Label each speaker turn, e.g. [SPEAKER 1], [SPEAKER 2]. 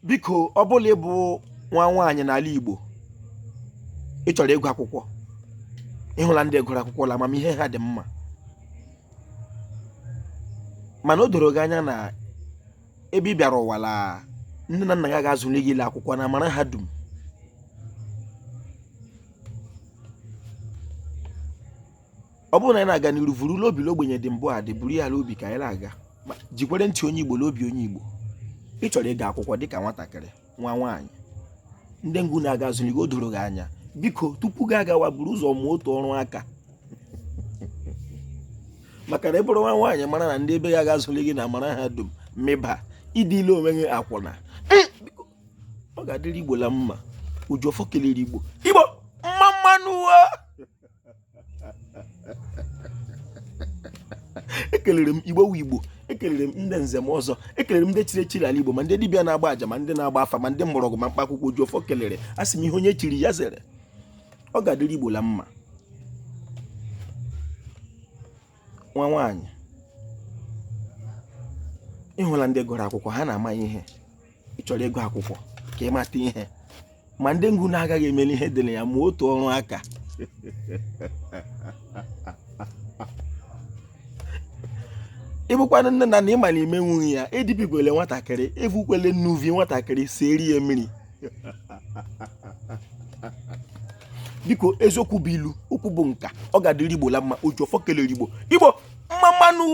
[SPEAKER 1] biko ọ bụla ịbụ nwa nwaanyị n'ala Igbo ị chọrọ ịgụ akwụkwọ, ịhụla ndị gụrụ akwụkwọ la amamihe ha dị mma, mana o doro gị anya na ebe ị bịara ụwa la nne na nna ya ga-azụli gị ile akwụkwọ na amara ha dum. Ọ bụrụ na anyị na-aga n'iru vurula obi ogbenye dị mbụ a dị buru ya ala obi ka anyị na-aga, jikwere ntị onye Igbo n'obi onye Igbo. Ị chọrọ ịga akwụkwọ dịka nwatakịrị nwa nwaanyị, ndị ngwu na-aga azụligo o doro gị anya, biko tupu gị agawa buru ụzọ mụọ otu ọrụ aka maka na ị bụrụ nwa nwaanyị mara na ndị ebe ya ga-azụli gị na amara ha dum mmịba ịdị ile onwe gị akwụna. Biko ọ ga-adịrị Igbo la mma. Ojuọfọ kelere Igbo mma mmanụ ekelere m Igbo wu Igbo, ekelere m ndị nze m ọzọ, ekelere m ndị chiri echiri ala Igbo, ma ndị dibịa na-agba aja, ma ndị na-agba afa, ma ndị mgbọrọgwụ, ma mkpaakwụkwọ. Ojuọfọ kelere, a sị m ihe onye chiri ya zere. Ọ ga-adịrị Igbo la mma. Nwa nwaanyị, ịhụla ndị gụrụ akwụkwọ, ha na-ama ihe. Ị chọrọ ịgụ akwụkwọ ka ị mata ihe, ma ndị ngwu na-agaghị emeli ihe dị na ya ma otu ọrụ aka. Ịbụkwana nne na nna ịmala ime nwunye ya, edibikwele nwatakịrị, evukwele nnuvi nwatakịrị, seri ya mmiri. Biko eziokwu bụ ilu, okwu bụ nka. Ọ ga-adịrị Igbo la mma. Ojuọfọ kelere Igbo mma mmanụ